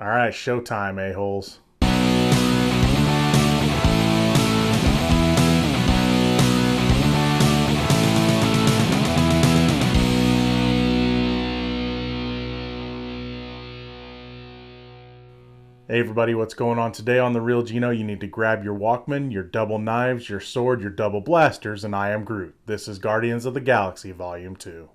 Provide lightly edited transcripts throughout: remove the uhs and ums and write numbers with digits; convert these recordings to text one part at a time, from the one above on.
Alright, showtime, a-holes. Hey everybody, what's going on today on The Real Gino? You need to grab your Walkman, your double knives, your sword, your double blasters, and I am Groot. This is Guardians of the Galaxy Volume 2.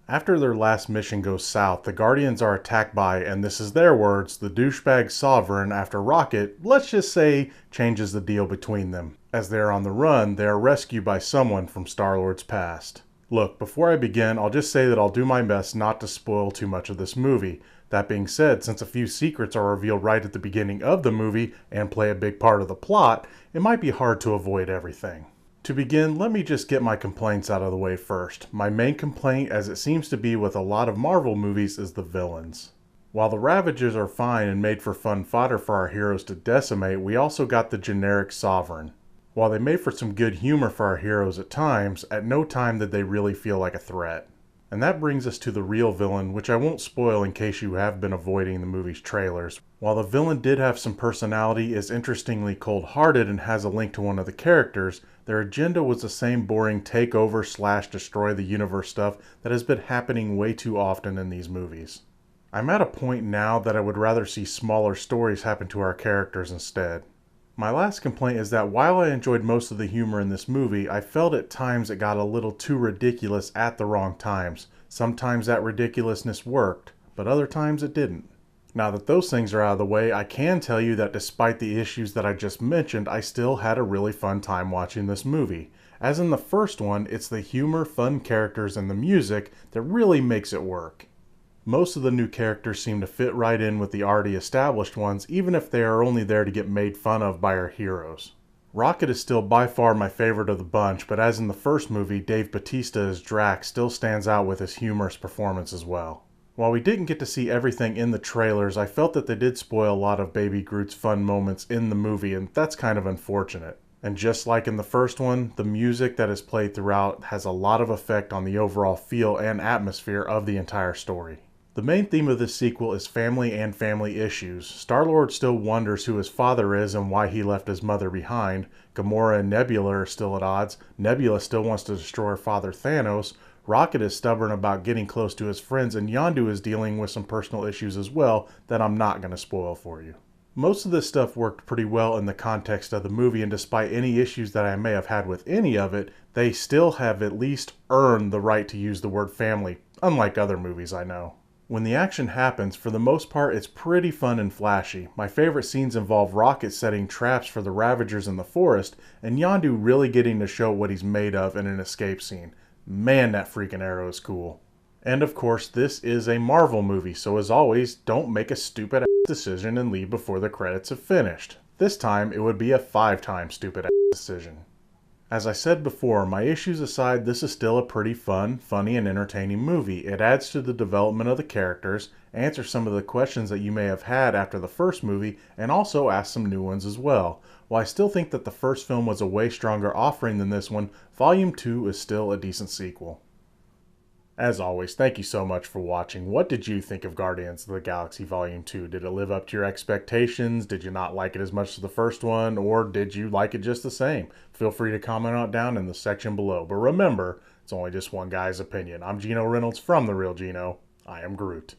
After their last mission goes south, the Guardians are attacked by, and this is their words, the douchebag Sovereign after Rocket, let's just say, changes the deal between them. As they are on the run, they are rescued by someone from Star-Lord's past. Look, before I begin, I'll just say that I'll do my best not to spoil too much of this movie. That being said, since a few secrets are revealed right at the beginning of the movie and play a big part of the plot, it might be hard to avoid everything. To begin, let me just get my complaints out of the way first. My main complaint, as it seems to be with a lot of Marvel movies, is the villains. While the Ravagers are fine and made for fun fodder for our heroes to decimate, we also got the generic Sovereign. While they made for some good humor for our heroes at times, at no time did they really feel like a threat. And that brings us to the real villain, which I won't spoil in case you have been avoiding the movie's trailers. While the villain did have some personality, is interestingly cold-hearted, and has a link to one of the characters, their agenda was the same boring takeover/destroy the universe stuff that has been happening way too often in these movies. I'm at a point now that I would rather see smaller stories happen to our characters instead. My last complaint is that while I enjoyed most of the humor in this movie, I felt at times it got a little too ridiculous at the wrong times. Sometimes that ridiculousness worked, but other times it didn't. Now that those things are out of the way, I can tell you that despite the issues that I just mentioned, I still had a really fun time watching this movie. As in the first one, it's the humor, fun characters, and the music that really makes it work. Most of the new characters seem to fit right in with the already established ones, even if they are only there to get made fun of by our heroes. Rocket is still by far my favorite of the bunch, but as in the first movie, Dave Bautista as Drax still stands out with his humorous performance as well. While we didn't get to see everything in the trailers, I felt that they did spoil a lot of Baby Groot's fun moments in the movie, and that's kind of unfortunate. And just like in the first one, the music that is played throughout has a lot of effect on the overall feel and atmosphere of the entire story. The main theme of this sequel is family and family issues. Star-Lord still wonders who his father is and why he left his mother behind. Gamora and Nebula are still at odds. Nebula still wants to destroy her father Thanos. Rocket is stubborn about getting close to his friends, and Yondu is dealing with some personal issues as well that I'm not going to spoil for you. Most of this stuff worked pretty well in the context of the movie, and despite any issues that I may have had with any of it, they still have at least earned the right to use the word family, unlike other movies I know. When the action happens, for the most part, it's pretty fun and flashy. My favorite scenes involve Rocket setting traps for the Ravagers in the forest, and Yondu really getting to show what he's made of in an escape scene. Man, that freaking arrow is cool. And of course, this is a Marvel movie, so as always, don't make a stupid ass decision and leave before the credits have finished. This time, it would be a 5-time stupid ass decision. As I said before, my issues aside, this is still a pretty fun, funny, and entertaining movie. It adds to the development of the characters, answers some of the questions that you may have had after the first movie, and also asks some new ones as well. While I still think that the first film was a way stronger offering than this one, Volume 2 is still a decent sequel. As always, thank you so much for watching. What did you think of Guardians of the Galaxy Volume 2? Did it live up to your expectations? Did you not like it as much as the first one? Or did you like it just the same? Feel free to comment on it down in the section below. But remember, it's only just one guy's opinion. I'm Gino Reynolds from The Real Gino. I am Groot.